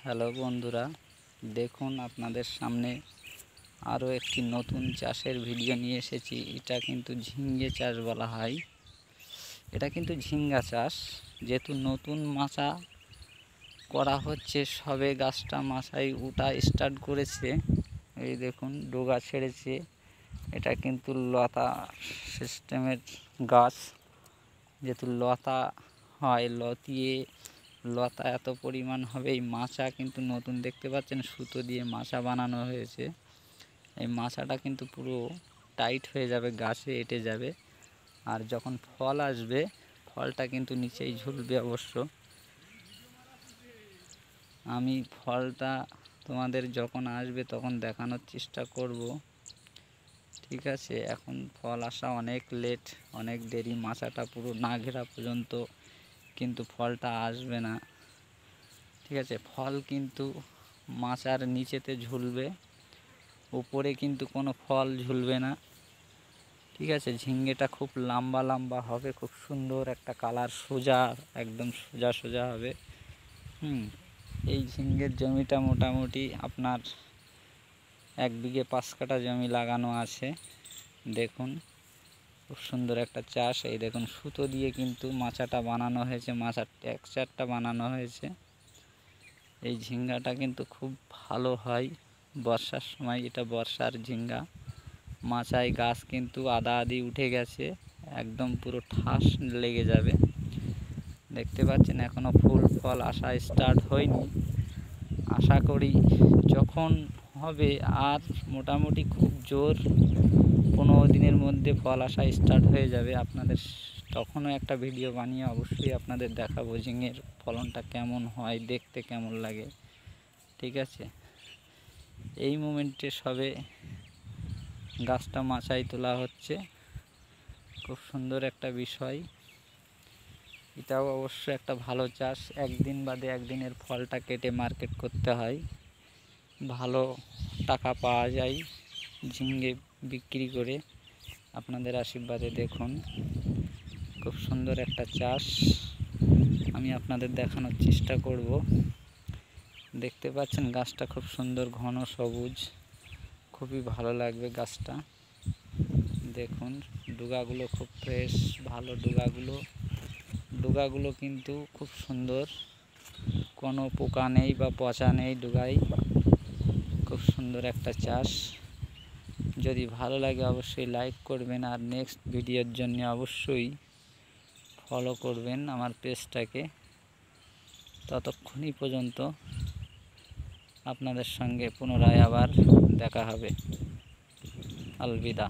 Hello বন্ধুরা, দেখুন আপনাদের সামনে আরও একটি নতুন চাষের ভিডিও নিয়ে এসেছি। এটা কিন্তু ঝিঙ্গে চাষ বলা হয়। এটা কিন্তু ঝিঙ্গা চাষ, যেহেতু নতুন মাচা করা হচ্ছে, সবে গাছটা মাচায় উঠা স্টার্ট করেছে। এই দেখুন ডগা ছেড়েছে। এটা কিন্তু লতা সিস্টেমের গাছ, যেহেতু লতা হয়, লতা এত পরিমাণ হবে। এই মাচা কিন্তু নতুন দেখতে পাচ্ছেন, সুতো দিয়ে মাচা বানানো হয়েছে। এই মাচাটা কিন্তু পুরো টাইট হয়ে যাবে, গাছে এঁটে যাবে। আর যখন ফল আসবে, ফলটা কিন্তু নিচেই ঝুলবে। অবশ্য আমি ফলটা তোমাদের যখন আসবে তখন দেখানোর চেষ্টা করব, ঠিক আছে? এখন ফল আসা অনেক লেট, অনেক দেরি। মাচাটা পুরো না ঘেরা পর্যন্ত কিন্তু ফলটা আসবে না, ঠিক আছে? ফল কিন্তু মাচার নিচেতে ঝুলবে, উপরে কিন্তু কোনো ফল ঝুলবে না, ঠিক আছে? ঝিঙ্গেটা খুব লম্বা লম্বা হবে, খুব সুন্দর একটা কালার, সোজা, একদম সোজা সোজা হবে। এই ঝিঙ্গের জমিটা মোটামুটি আপনার 1 বিঘে 5 কাঠা জমি লাগানো আছে। দেখুন খুব সুন্দর একটা চাষ। এই দেখুন সুতো দিয়ে কিন্তু মাচাটা বানানো হয়েছে, মাচার টেক্সচারটা বানানো হয়েছে। এই ঝিঙ্গাটা কিন্তু খুব ভালো হয় বর্ষার সময়। এটা বর্ষার ঝিঙ্গা। মাচায় গাছ কিন্তু আধা আধি উঠে গেছে, একদম পুরো ঠাস লেগে যাবে। দেখতে পাচ্ছেন এখনও ফুল ফল আসা স্টার্ট হয়নি। আশা করি যখন হবে, আর মোটামুটি খুব জোর 15 দিনের মধ্যে ফল আসা স্টার্ট হয়ে যাবে। আপনাদের তখনও একটা ভিডিও বানিয়ে অবশ্যই আপনাদের দেখাবো ঝিঙের ফলনটা কেমন হয়, দেখতে কেমন লাগে, ঠিক আছে? এই মোমেন্টে সবে গাছটা মাচায় তোলা হচ্ছে। খুব সুন্দর একটা বিষয়। এটাও অবশ্য একটা ভালো চাষ। একদিন বাদে একদিনের ফলটা কেটে মার্কেট করতে হয়, ভালো টাকা পাওয়া যায় ঝিঙ্গে বিক্রি করে। আপনাদের আশীর্বাদে দেখুন খুব সুন্দর একটা চাষ আমি আপনাদের দেখানোর চেষ্টা করব। দেখতে পাচ্ছেন গাছটা খুব সুন্দর, ঘন সবুজ, খুবই ভালো লাগবে গাছটা। দেখুন ডুগাগুলো খুব ফ্রেশ, ভালো ডুগাগুলো কিন্তু খুব সুন্দর, কোনো পোকা নেই বা পচা নেই ডুগায়। খুব সুন্দর একটা চাষ। যদি ভালো লাগে অবশ্যই লাইক করবেন, আর নেক্সট ভিডিওর জন্য অবশ্যই ফলো করবেন আমার পেজটাকে। ততক্ষণই পর্যন্ত আপনাদের সঙ্গে পুনরায় আবার দেখা হবে। আলবিদা।